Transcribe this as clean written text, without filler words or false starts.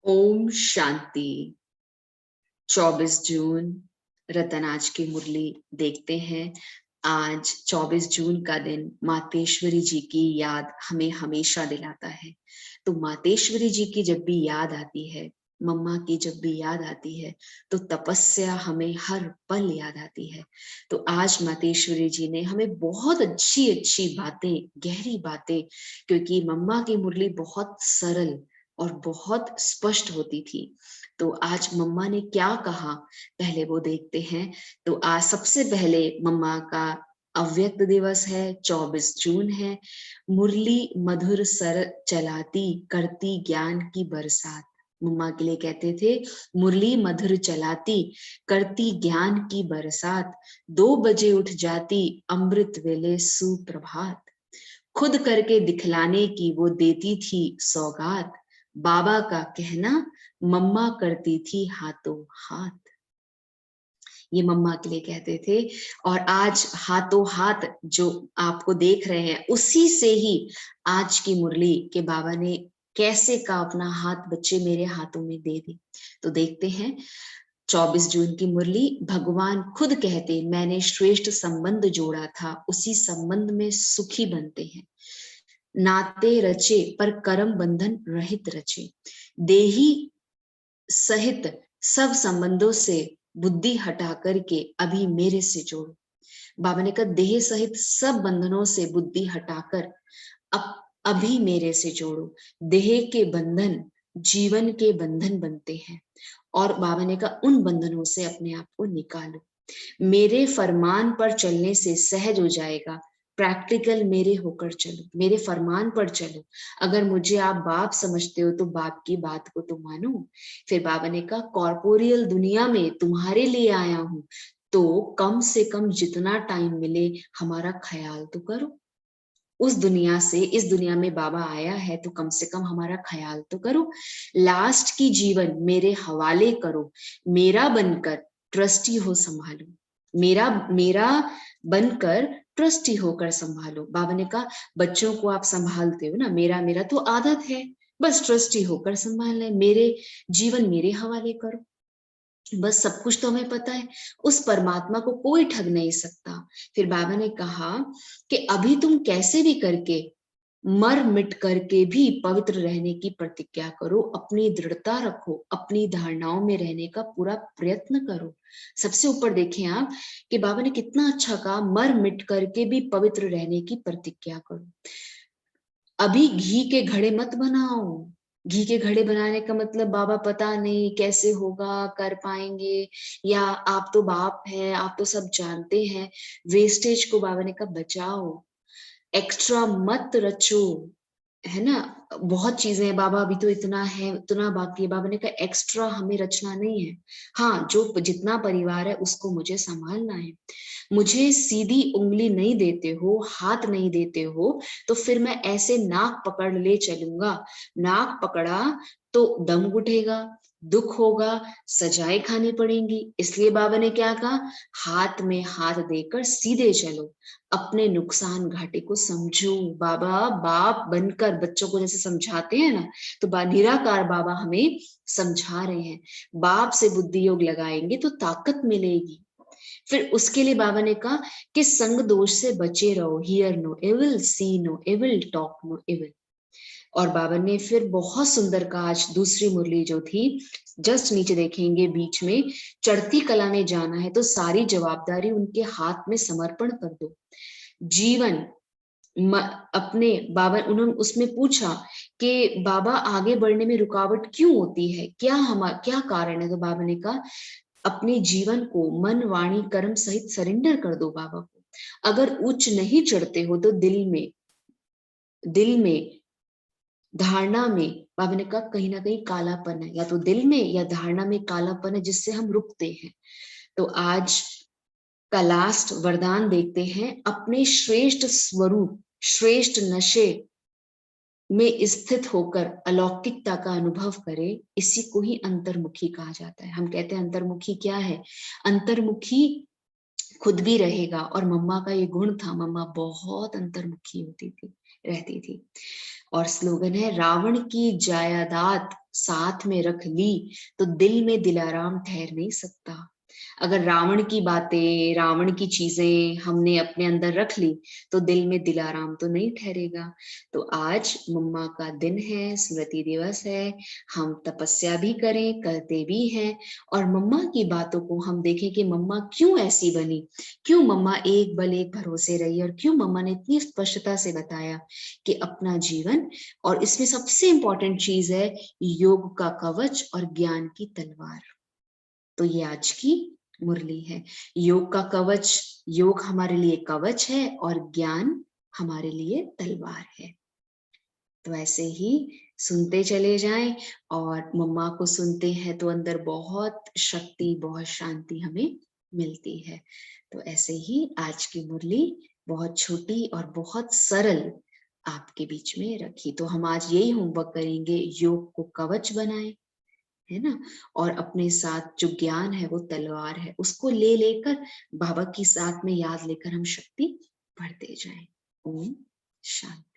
ओम शांति। 24 जून रतन आज की मुरली देखते हैं। आज 24 जून का दिन मातेश्वरी जी की याद हमें हमेशा दिलाता है। तो मातेश्वरी जी की जब भी याद आती है, मम्मा की जब भी याद आती है, तो तपस्या हमें हर पल याद आती है। तो आज मातेश्वरी जी ने हमें बहुत अच्छी अच्छी बातें, गहरी बातें, क्योंकि मम्मा की मुरली बहुत सरल और बहुत स्पष्ट होती थी। तो आज मम्मा ने क्या कहा, पहले वो देखते हैं। तो आज सबसे पहले मम्मा का अव्यक्त दिवस है, 24 जून है। मुरली मधुर सर चलाती, करती ज्ञान की बरसात। मम्मा के लिए कहते थे, मुरली मधुर चलाती, करती ज्ञान की बरसात। 2 बजे उठ जाती, अमृत वेले सुप्रभात। खुद करके दिखलाने की वो देती थी सौगात। बाबा का कहना मम्मा करती थी हाथों हाथ। ये मम्मा के लिए कहते थे। और आज हाथों हाथ जो आपको देख रहे हैं, उसी से ही आज की मुरली के बाबा ने कैसे का अपना हाथ बच्चे मेरे हाथों में दे दी। तो देखते हैं 24 जून की मुरली। भगवान खुद कहते, मैंने श्रेष्ठ संबंध जोड़ा था, उसी संबंध में सुखी बनते हैं। नाते रचे पर कर्म बंधन रहित रचे। देही सहित सब संबंधों से बुद्धि हटा करके अभी मेरे से जोड़ो। बाबा ने कहा, देह सहित सब बंधनों से बुद्धि हटाकर अब अभी मेरे से जोड़ो। देह के बंधन जीवन के बंधन बनते हैं, और बाबा ने कहा उन बंधनों से अपने आप को निकालो। मेरे फरमान पर चलने से सहज हो जाएगा। प्रैक्टिकल मेरे होकर चलो, मेरे फरमान पर चलो। अगर मुझे आप बाप समझते हो तो बाप की बात को तो मानो। फिर बाबा ने कहा, कॉर्पोरियल दुनिया में तुम्हारे लिए आया हूं, तो कम से कम जितना टाइम मिले हमारा ख्याल तो करो। उस दुनिया से इस दुनिया में बाबा आया है, तो कम से कम हमारा ख्याल तो करो। लास्ट की जीवन मेरे हवाले करो। मेरा बनकर ट्रस्टी हो संभालो। मेरा मेरा बनकर ट्रस्टी होकर संभालो। बाबा ने कहा, बच्चों को आप संभालते हो ना, मेरा मेरा तो आदत है, बस ट्रस्टी होकर संभालना है। मेरे जीवन मेरे हवाले करो। बस सब कुछ तो हमें पता है, उस परमात्मा को कोई ठग नहीं सकता। फिर बाबा ने कहा कि अभी तुम कैसे भी करके मर मिट करके भी पवित्र रहने की प्रतिज्ञा करो। अपनी दृढ़ता रखो, अपनी धारणाओं में रहने का पूरा प्रयत्न करो। सबसे ऊपर देखें आप कि बाबा ने कितना अच्छा कहा, मर मिट करके भी पवित्र रहने की प्रतिज्ञा करो। अभी घी के घड़े मत बनाओ। घी के घड़े बनाने का मतलब, बाबा पता नहीं कैसे होगा, कर पाएंगे, या आप तो बाप हैं, आप तो सब जानते हैं। वेस्टेज को बाबा ने कहा बचाओ, एक्स्ट्रा मत रचो, है ना। बहुत चीजें हैं बाबा, अभी तो इतना है उतना बाकी है। बाबा ने कहा एक्स्ट्रा हमें रचना नहीं है। हाँ, जो जितना परिवार है उसको मुझे संभालना है। मुझे सीधी उंगली नहीं देते हो, हाथ नहीं देते हो, तो फिर मैं ऐसे नाक पकड़ ले चलूंगा। नाक पकड़ा तो दम घुटेगा, दुख होगा, सजाएं खानी पड़ेंगी। इसलिए बाबा ने क्या कहा, हाथ में हाथ देकर सीधे चलो, अपने नुकसान घाटे को समझो। बाबा बाप बनकर बच्चों को जैसे समझाते हैं ना, तो निराकार बाबा हमें समझा रहे हैं। बाप से बुद्धि योग लगाएंगे तो ताकत मिलेगी। फिर उसके लिए बाबा ने कहा कि संग दोष से बचे रहो। Hear no evil, see no evil, talk no evil. और बाबा ने फिर बहुत सुंदर कहा, आज दूसरी मुरली जो थी, जस्ट नीचे देखेंगे बीच में, चढ़ती कला में जाना है तो सारी जवाबदारी उनके हाथ में समर्पण कर दो। जीवन अपने बाबा, उन्होंने उसमें पूछा कि बाबा आगे बढ़ने में रुकावट क्यों होती है, क्या कारण है। तो बाबा ने कहा, अपने जीवन को मन वाणी कर्म सहित सरेंडर कर दो बाबा को। अगर उच्च नहीं चढ़ते हो तो दिल में धारणा में, बाबा ने कहा कहीं ना कहीं कालापन है, या तो दिल में या धारणा में कालापन है, जिससे हम रुकते हैं। तो आज का लास्ट वरदान देखते हैं, अपने श्रेष्ठ स्वरूप, श्रेष्ठ नशे में स्थित होकर अलौकिकता का अनुभव करें। इसी को ही अंतर्मुखी कहा जाता है। हम कहते हैं अंतर्मुखी क्या है। अंतर्मुखी खुद भी रहेगा। और मम्मा का ये गुण था, मम्मा बहुत अंतर्मुखी होती थी, रहती थी। और स्लोगन है, रावण की जायदाद साथ में रख ली तो दिल में दिलाराम ठहर नहीं सकता। अगर रावण की बातें, रावण की चीजें हमने अपने अंदर रख ली तो दिल में दिलाराम तो नहीं ठहरेगा। तो आज मम्मा का दिन है, स्मृति दिवस है, हम तपस्या भी करें, करते भी हैं। और मम्मा की बातों को हम देखें कि मम्मा क्यों ऐसी बनी, क्यों मम्मा एक बल एक भरोसे रही, और क्यों मम्मा ने इतनी स्पष्टता से बताया कि अपना जीवन, और इसमें सबसे इंपॉर्टेंट चीज है योग का कवच और ज्ञान की तलवार। तो ये आज की मुरली है। योग का कवच, योग हमारे लिए कवच है और ज्ञान हमारे लिए तलवार है। तो ऐसे ही सुनते चले जाएं, और मम्मा को सुनते हैं तो अंदर बहुत शक्ति, बहुत शांति हमें मिलती है। तो ऐसे ही आज की मुरली बहुत छोटी और बहुत सरल आपके बीच में रखी। तो हम आज यही होमवर्क करेंगे, योग को कवच बनाएं, है ना, और अपने साथ जो ज्ञान है वो तलवार है, उसको ले लेकर बाबा की साथ में याद लेकर हम शक्ति बढ़ते जाएं। ओम शांति।